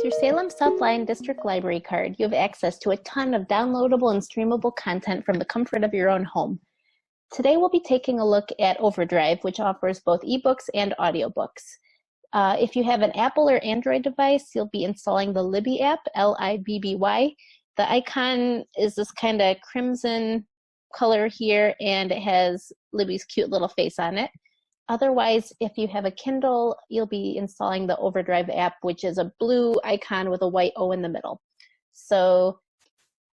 With your Salem-South Lyon District Library card, you have access to a ton of downloadable and streamable content from the comfort of your own home. Today we'll be taking a look at OverDrive, which offers both ebooks and audiobooks. If you have an Apple or Android device, you'll be installing the Libby app, Libby. The icon is this kind of crimson color here, and it has Libby's cute little face on it. Otherwise, if you have a Kindle, you'll be installing the OverDrive app, which is a blue icon with a white O in the middle. So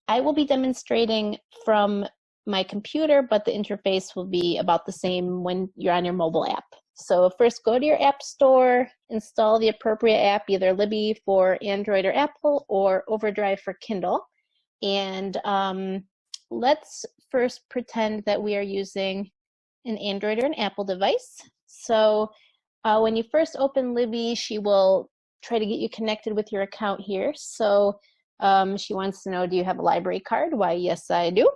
I will be demonstrating from my computer, but the interface will be about the same when you're on your mobile app. So first, go to your app store, install the appropriate app, either Libby for Android or Apple, or OverDrive for Kindle. And let's first pretend that we are using an Android or an Apple device. So when you first open Libby, she will try to get you connected with your account here. So she wants to know, do you have a library card? Why, yes, I do.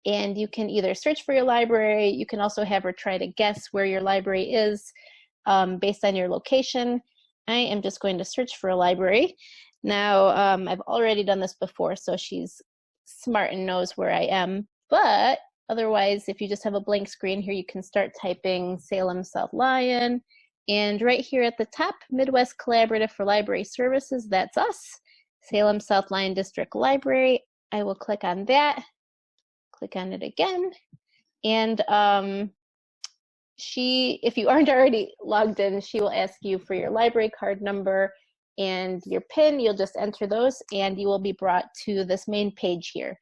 And you can either search for your library. You can also have her try to guess where your library is based on your location. I am just going to search for a library. Now, I've already done this before, so she's smart and knows where I am. But otherwise, if you just have a blank screen here, you can start typing Salem-South Lyon. And right here at the top, Midwest Collaborative for Library Services, that's us, Salem-South Lyon District Library. I will click on that, click on it again. And if you aren't already logged in, she will ask you for your library card number and your PIN. You'll just enter those and you will be brought to this main page here.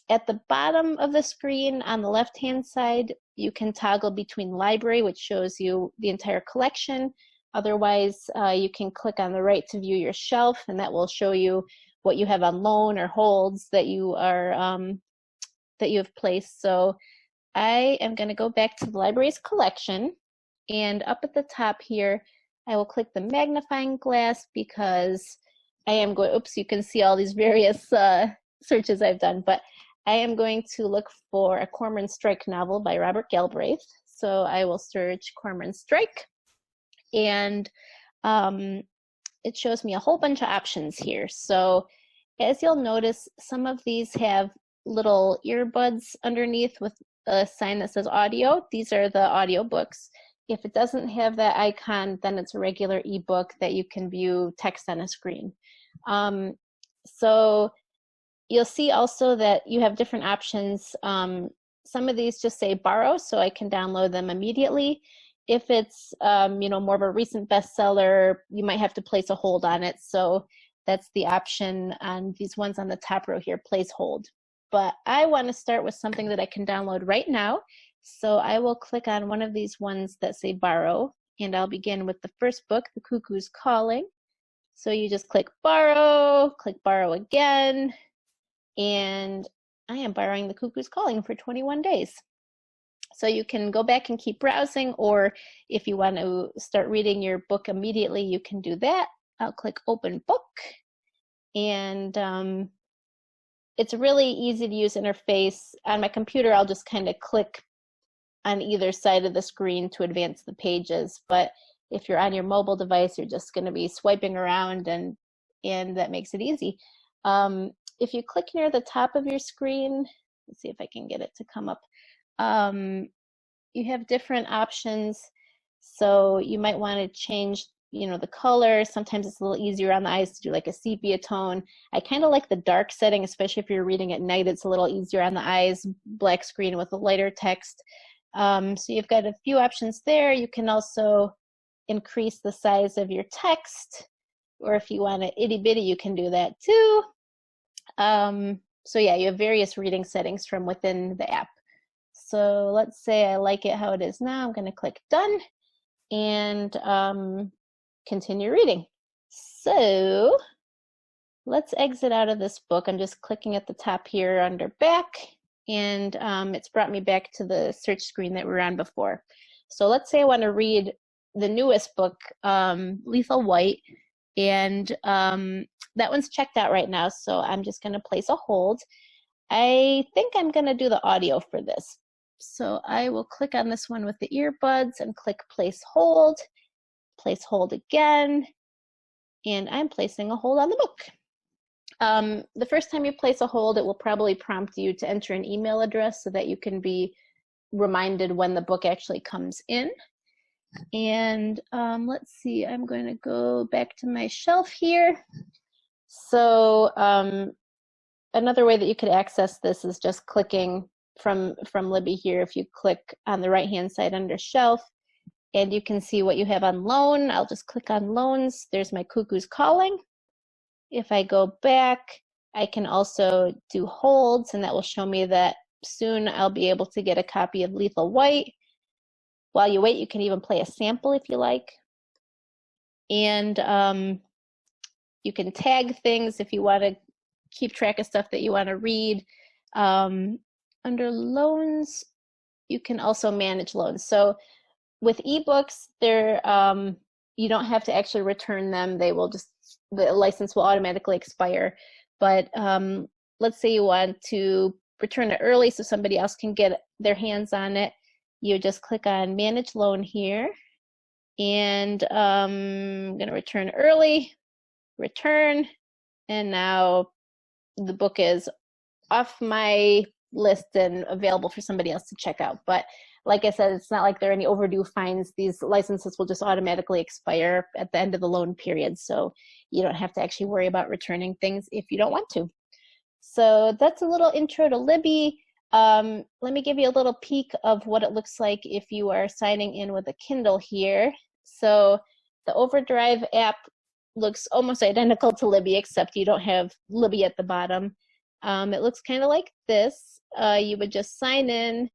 At the bottom of the screen on the left-hand side, you can toggle between library, which shows you the entire collection. Otherwise, you can click on the right to view your shelf, and that will show you what you have on loan or holds that you are that you have placed. So I am going to go back to the library's collection, and up at the top here, I will click the magnifying glass because I am going, oops, you can see all these various searches I've done, but I am going to look for A Cormoran Strike novel by Robert Galbraith. So I will search Cormoran Strike, and it shows me a whole bunch of options here. So as you'll notice, some of these have little earbuds underneath with a sign that says audio. These are the audiobooks. If it doesn't have that icon, then it's a regular ebook that you can view text on a screen. So you'll see also that you have different options. Some of these just say borrow, so I can download them immediately. If it's more of a recent bestseller, you might have to place a hold on it. So that's the option on these ones on the top row here, place hold. But I want to start with something that I can download right now. So I will click on one of these ones that say borrow, and I'll begin with the first book, The Cuckoo's Calling. So you just click borrow again, and I am borrowing The Cuckoo's Calling for 21 days. So you can go back and keep browsing, or if you want to start reading your book immediately, you can do that. I'll click open book, and it's a really easy to use interface. On my computer, I'll just kind of click on either side of the screen to advance the pages. But if you're on your mobile device, you're just going to be swiping around, and that makes it easy. If you click near the top of your screen, let's see if I can get it to come up. You have different options. So you might want to change the color. Sometimes it's a little easier on the eyes to do like a sepia tone. I kind of like the dark setting, especially if you're reading at night. It's a little easier on the eyes, black screen with a lighter text. So you've got a few options there. You can also increase the size of your text, or if you want it itty bitty, you can do that too. So yeah, you have various reading settings from within the app. So let's say I like it how it is now. I'm going to click done and continue reading. So let's exit out of this book. I'm just clicking at the top here under back, and it's brought me back to the search screen that we were on before. So let's say I want to read the newest book, Lethal White, and that one's checked out right now, so I'm just going to place a hold. I think I'm going to do the audio for this. So I will click on this one with the earbuds and click place hold again, and I'm placing a hold on the book. The first time you place a hold, it will probably prompt you to enter an email address so that you can be reminded when the book actually comes in. And let's see, I'm going to go back to my shelf here. So another way that you could access this is just clicking from Libby here. If you click on the right-hand side under shelf, and you can see what you have on loan. I'll just click on loans. There's my Cuckoo's Calling. If I go back, I can also do holds, and that will show me that soon I'll be able to get a copy of Lethal White. While you wait, you can even play a sample if you like. And you can tag things if you want to keep track of stuff that you want to read. Under loans, you can also manage loans. So with ebooks, you don't have to actually return them. They will just, the license will automatically expire. But let's say you want to return it early so somebody else can get their hands on it. You just click on Manage Loan here, and I'm going to return early, return, and now the book is off my list and available for somebody else to check out. But like I said, it's not like there are any overdue fines. These licenses will just automatically expire at the end of the loan period, so you don't have to actually worry about returning things if you don't want to. So that's a little intro to Libby. Let me give you a little peek of what it looks like if you are signing in with a Kindle here. So the OverDrive app looks almost identical to Libby, except you don't have Libby at the bottom. It looks kind of like this. You would just sign in.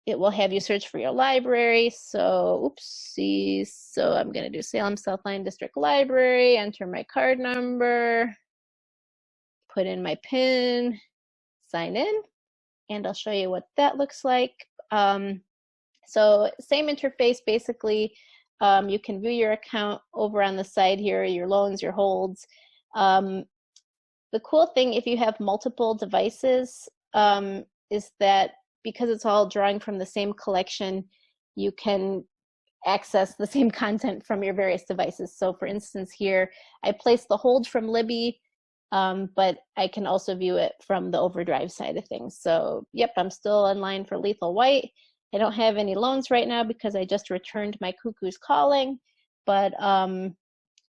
It will have you search for your library. So, oopsies. So I'm going to do Salem-South Lyon District Library, enter my card number, put in my PIN, sign in, and I'll show you what that looks like. So same interface, basically. You can view your account over on the side here, your loans, your holds. The cool thing, if you have multiple devices, is that because it's all drawing from the same collection, you can access the same content from your various devices. So for instance here, I placed the hold from Libby, but I can also view it from the OverDrive side of things. So yep, I'm still in line for Lethal White. I don't have any loans right now because I just returned my Cuckoo's Calling, but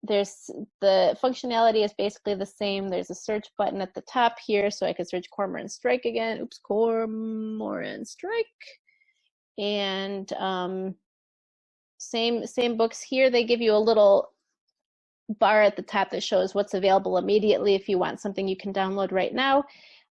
there's the functionality is basically the same. There's a search button at the top here, so I can search Cormoran Strike again. Oops, Cormoran Strike. And same books here. They give you a little bar at the top that shows what's available immediately if you want something you can download right now.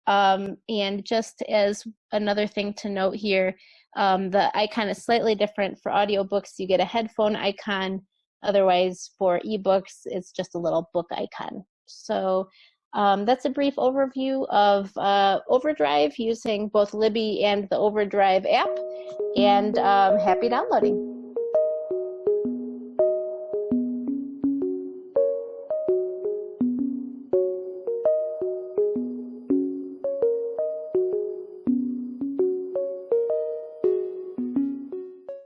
And just as another thing to note here, the icon is slightly different. For audiobooks, you get a headphone icon. Otherwise, for ebooks, it's just a little book icon. So that's a brief overview of OverDrive using both Libby and the OverDrive app. And happy downloading.